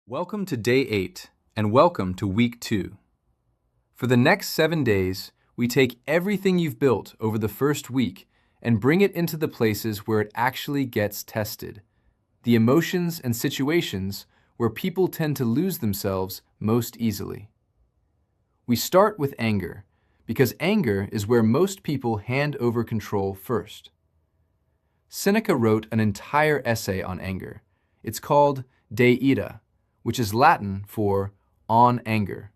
Welcome to Day 8, and welcome to Week 2. For the next 7 days, we take everything you've built over the first week and bring it into the places where it actually gets tested, the emotions and situations where people tend to lose themselves most easily. We start with anger, because anger is where most people hand over control first. Seneca wrote an entire essay on anger. It's called De Ira, which is Latin for On Anger.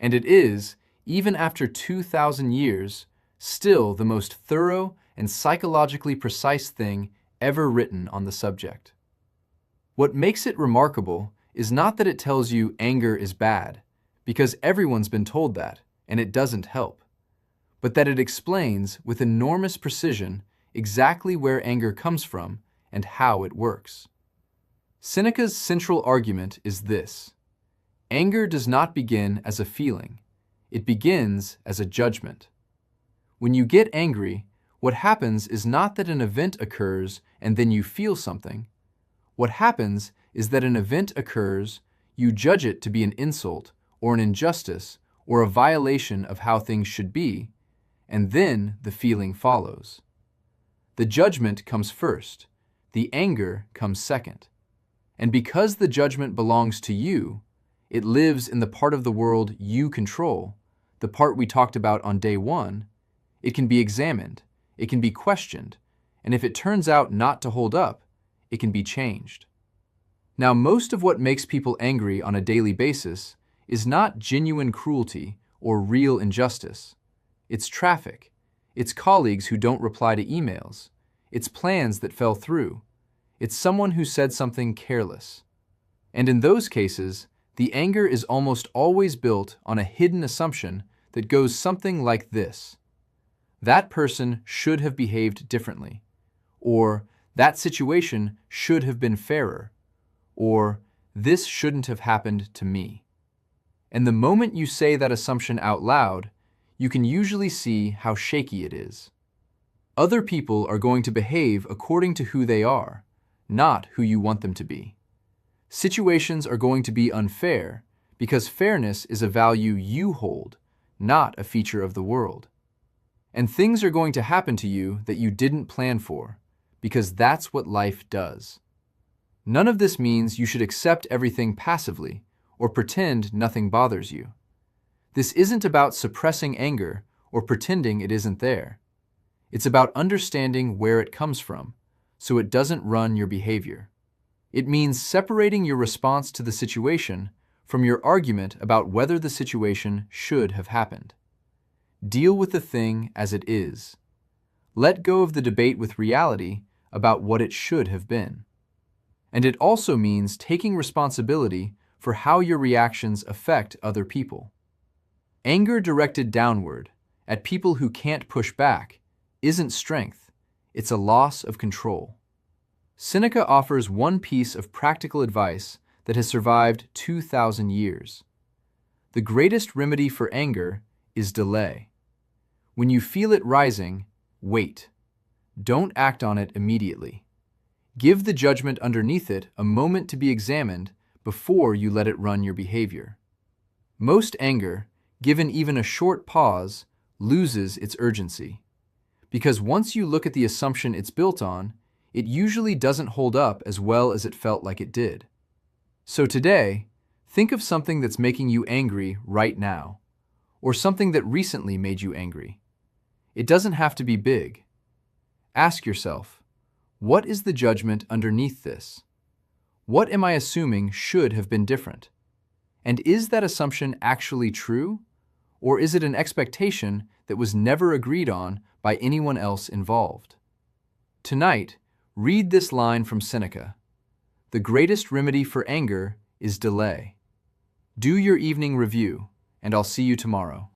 And it is, even after 2,000 years, still the most thorough and psychologically precise thing ever written on the subject. What makes it remarkable is not that it tells you anger is bad, because everyone's been told that, and it doesn't help, but that it explains with enormous precision exactly where anger comes from and how it works. Seneca's central argument is this: anger does not begin as a feeling, it begins as a judgment. When you get angry, what happens is not that an event occurs and then you feel something. What happens is that an event occurs, you judge it to be an insult or an injustice or a violation of how things should be, and then the feeling follows. The judgment comes first, the anger comes second. And because the judgment belongs to you, it lives in the part of the world you control, the part we talked about on day 1, it can be examined, it can be questioned, and if it turns out not to hold up, it can be changed. Now, most of what makes people angry on a daily basis is not genuine cruelty or real injustice. It's traffic, it's colleagues who don't reply to emails, it's plans that fell through, it's someone who said something careless. And in those cases, the anger is almost always built on a hidden assumption that goes something like this: that person should have behaved differently, or that situation should have been fairer, or this shouldn't have happened to me. And the moment you say that assumption out loud, you can usually see how shaky it is. Other people are going to behave according to who they are, not who you want them to be. Situations are going to be unfair because fairness is a value you hold, not a feature of the world. And things are going to happen to you that you didn't plan for, because that's what life does. None of this means you should accept everything passively or pretend nothing bothers you. This isn't about suppressing anger or pretending it isn't there. It's about understanding where it comes from, so it doesn't run your behavior. It means separating your response to the situation from your argument about whether the situation should have happened. Deal with the thing as it is. Let go of the debate with reality about what it should have been. And it also means taking responsibility for how your reactions affect other people. Anger directed downward, at people who can't push back, isn't strength. It's a loss of control. Seneca offers one piece of practical advice that has survived 2,000 years. The greatest remedy for anger is delay. When you feel it rising, wait. Don't act on it immediately. Give the judgment underneath it a moment to be examined before you let it run your behavior. Most anger, given even a short pause, loses its urgency. Because once you look at the assumption it's built on, it usually doesn't hold up as well as it felt like it did. So today, think of something that's making you angry right now, or something that recently made you angry. It doesn't have to be big. Ask yourself, what is the judgment underneath this? What am I assuming should have been different? And is that assumption actually true? Or is it an expectation that was never agreed on by anyone else involved? Tonight, read this line from Seneca: "The greatest remedy for anger is delay." Do your evening review, and I'll see you tomorrow.